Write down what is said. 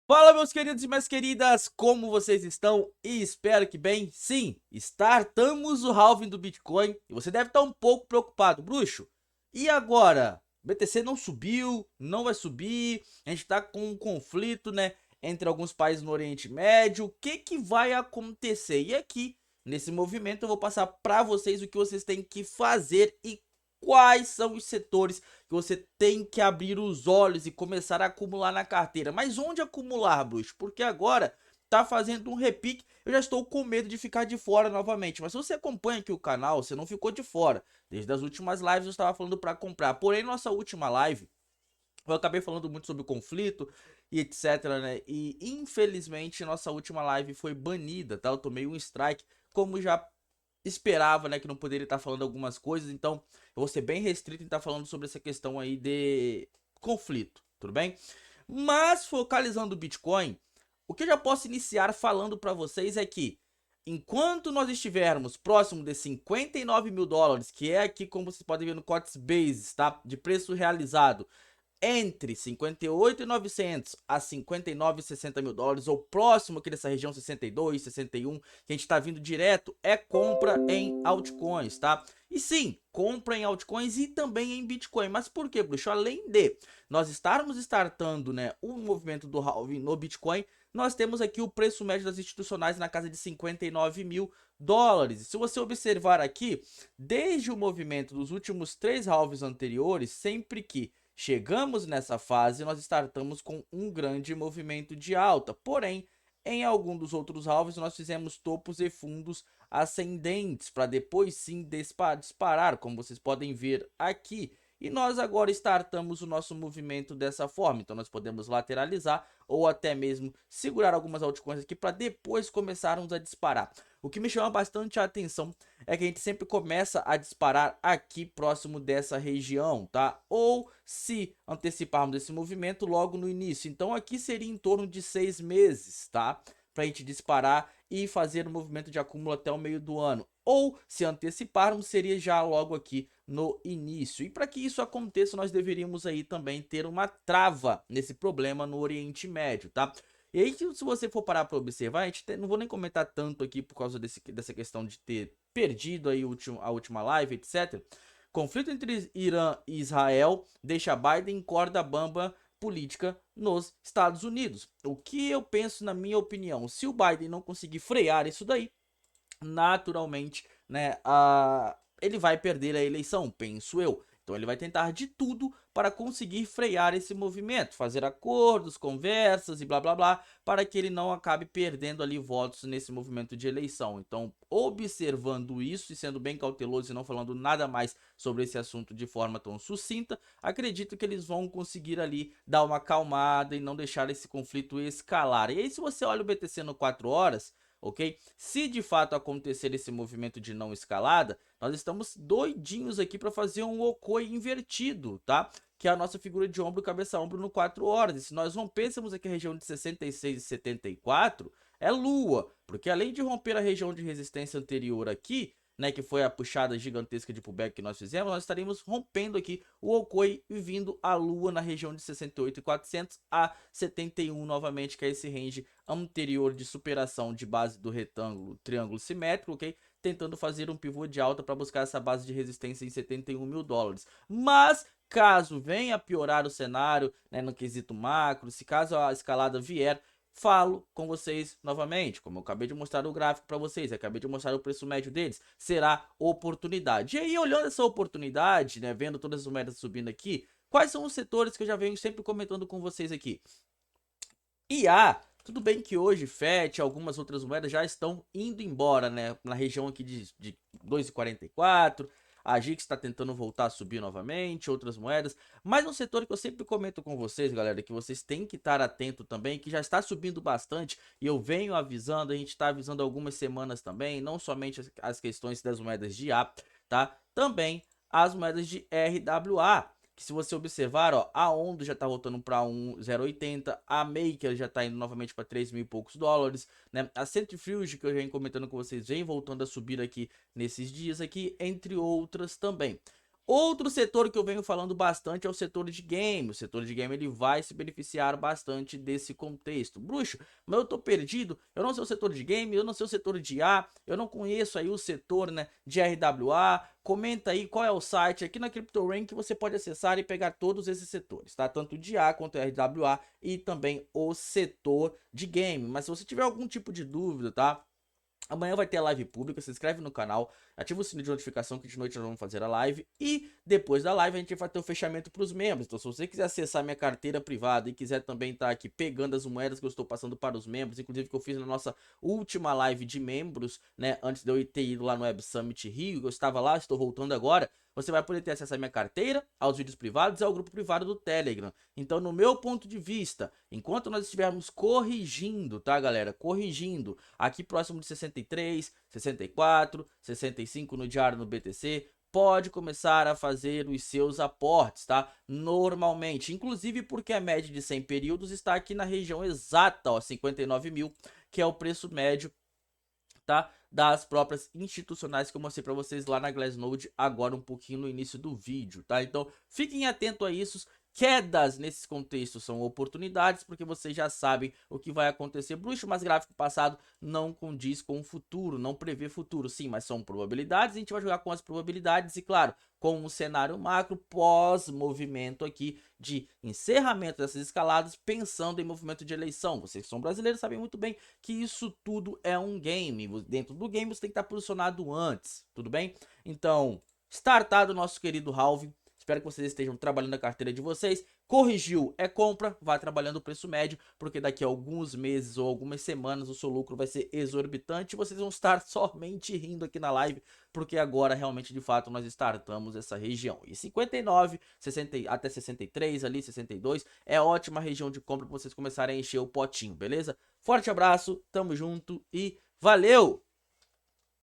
Fala, meus queridos e minhas queridas, como vocês estão? E espero que bem. Sim, startamos o halving do Bitcoin e você deve estar um pouco preocupado, bruxo. E agora? O BTC não subiu, não vai subir, a gente tá com um conflito, né, entre alguns países no Oriente Médio. O que que vai acontecer? E aqui, nesse movimento, eu vou passar para vocês o que vocês têm que fazer e quais são os setores que você tem que abrir os olhos e começar a acumular na carteira. Mas onde acumular, bruxo? Porque agora tá fazendo um repique, eu já estou com medo de ficar de fora novamente. Mas se você acompanha aqui o canal, você não ficou de fora. Desde as últimas lives eu estava falando para comprar. Porém, nossa última live, eu acabei falando muito sobre o conflito e etc, né? E infelizmente nossa última live foi banida, tá? Eu tomei um strike, como já esperava, né, que não poderia estar falando algumas coisas, então eu vou ser bem restrito em estar falando sobre essa questão aí de conflito, tudo bem? Mas focalizando o Bitcoin, o que eu já posso iniciar falando para vocês é que enquanto nós estivermos próximo de 59 mil dólares, que é aqui como vocês podem ver no Coinbase, tá? De preço realizado, entre 58.900 a 59,60 mil dólares, ou próximo aqui dessa região 62, 61, que a gente está vindo direto, é compra em altcoins, tá? E sim, compra em altcoins e também em Bitcoin. Mas por que, bruxo? Além de nós estarmos startando, né, o movimento do halving no Bitcoin, nós temos aqui o preço médio das institucionais na casa de 59 mil dólares. Se você observar aqui, desde o movimento dos últimos 3 halvings anteriores, sempre que chegamos nessa fase, nós startamos com um grande movimento de alta, porém, em algum dos outros halves nós fizemos topos e fundos ascendentes, para depois sim disparar, como vocês podem ver aqui. E nós agora startamos o nosso movimento dessa forma, então nós podemos lateralizar ou até mesmo segurar algumas altcoins aqui para depois começarmos a disparar. O que me chama bastante a atenção é que a gente sempre começa a disparar aqui próximo dessa região, tá? Ou se anteciparmos esse movimento logo no início. Então aqui seria em torno de 6 meses, tá? Pra gente disparar e fazer o movimento de acúmulo até o meio do ano. Ou se anteciparmos, seria já logo aqui no início. E para que isso aconteça, nós deveríamos aí também ter uma trava nesse problema no Oriente Médio, tá? E aí, se você for parar para observar, não vou nem comentar tanto aqui por causa dessa questão de ter perdido aí a última live, etc. Conflito entre Irã e Israel deixa Biden em corda bamba política nos Estados Unidos. O que eu penso, na minha opinião, se o Biden não conseguir frear isso daí, naturalmente, né, ele vai perder a eleição, penso eu. Então ele vai tentar de tudo para conseguir frear esse movimento, fazer acordos, conversas e blá blá blá, para que ele não acabe perdendo ali votos nesse movimento de eleição. Então, observando isso e sendo bem cauteloso e não falando nada mais sobre esse assunto de forma tão sucinta, acredito que eles vão conseguir ali dar uma acalmada e não deixar esse conflito escalar. E aí, se você olha o BTC no 4 horas, ok? Se de fato acontecer esse movimento de não escalada, nós estamos doidinhos aqui para fazer um Okoi invertido, tá? Que é a nossa figura de ombro, cabeça, ombro no 4 horas. E se nós rompêssemos aqui a região de 66 e 74, é lua, porque além de romper a região de resistência anterior aqui, né, que foi a puxada gigantesca de pullback que nós fizemos, nós estaríamos rompendo aqui o Okoi e vindo a lua na região de 68.400 a 71 novamente, que é esse range anterior de superação de base do retângulo, triângulo simétrico, ok? Tentando fazer um pivô de alta para buscar essa base de resistência em 71 mil dólares. Mas caso venha a piorar o cenário, né, no quesito macro, se caso a escalada vier, falo com vocês novamente, como eu acabei de mostrar o gráfico para vocês, acabei de mostrar o preço médio deles, será oportunidade. E aí, olhando essa oportunidade, né, vendo todas as moedas subindo aqui, quais são os setores que eu já venho sempre comentando com vocês aqui? IA, tudo bem que hoje FET e algumas outras moedas já estão indo embora, né? Na região aqui de 2,44. A GIX está tentando voltar a subir novamente, outras moedas. Mas um setor que eu sempre comento com vocês, galera, que vocês têm que estar atento também, que já está subindo bastante. E eu venho avisando, a gente está avisando algumas semanas também, não somente as questões das moedas de IA, tá? Também as moedas de RWA, que se você observar, ó, a Ondo já tá voltando para 1,080, a Maker já tá indo novamente para 3 mil e poucos dólares, né? A Centrifuge, que eu já venho comentando com vocês, vem voltando a subir aqui nesses dias aqui, entre outras também. Outro setor que eu venho falando bastante é o setor de game. O setor de game ele vai se beneficiar bastante desse contexto. Bruxo, mas eu tô perdido, eu não sei o setor de game, eu não sei o setor de IA, eu não conheço aí o setor, né, de RWA. Comenta aí qual é o site aqui na CryptoRank que você pode acessar e pegar todos esses setores, tá? Tanto de IA quanto RWA e também o setor de game. Mas se você tiver algum tipo de dúvida, tá? Amanhã vai ter a live pública, se inscreve no canal, ativa o sininho de notificação que de noite nós vamos fazer a live. E depois da live a gente vai ter o fechamento para os membros. Então se você quiser acessar minha carteira privada e quiser também estar aqui pegando as moedas que eu estou passando para os membros, inclusive que eu fiz na nossa última live de membros, né, antes de eu ter ido lá no Web Summit Rio, eu estava lá, estou voltando agora. Você vai poder ter acesso à minha carteira, aos vídeos privados e ao grupo privado do Telegram. Então, no meu ponto de vista, enquanto nós estivermos corrigindo, tá, galera? Corrigindo aqui próximo de 63, 64, 65 no diário no BTC, pode começar a fazer os seus aportes, tá? Normalmente, inclusive porque a média de 100 períodos está aqui na região exata, ó, 59 mil, que é o preço médio, tá? Das próprias institucionais que eu mostrei para vocês lá na Glassnode agora um pouquinho no início do vídeo, tá? Então fiquem atentos a isso. Quedas nesses contextos são oportunidades, porque vocês já sabem o que vai acontecer. Bruxo, mas gráfico passado não condiz com o futuro, não prevê futuro. Sim, mas são probabilidades, a gente vai jogar com as probabilidades e, claro, com um cenário macro pós-movimento aqui de encerramento dessas escaladas, pensando em movimento de eleição. Vocês que são brasileiros sabem muito bem que isso tudo é um game. Dentro do game você tem que estar posicionado antes, tudo bem? Então, startado o nosso querido halving. Espero que vocês estejam trabalhando a carteira de vocês. Corrigiu, é compra, vai trabalhando o preço médio, porque daqui a alguns meses ou algumas semanas o seu lucro vai ser exorbitante e vocês vão estar somente rindo aqui na live, porque agora realmente de fato nós startamos essa região. E 59, 60, até 63 ali, 62, é ótima região de compra para vocês começarem a encher o potinho, beleza? Forte abraço, tamo junto e valeu!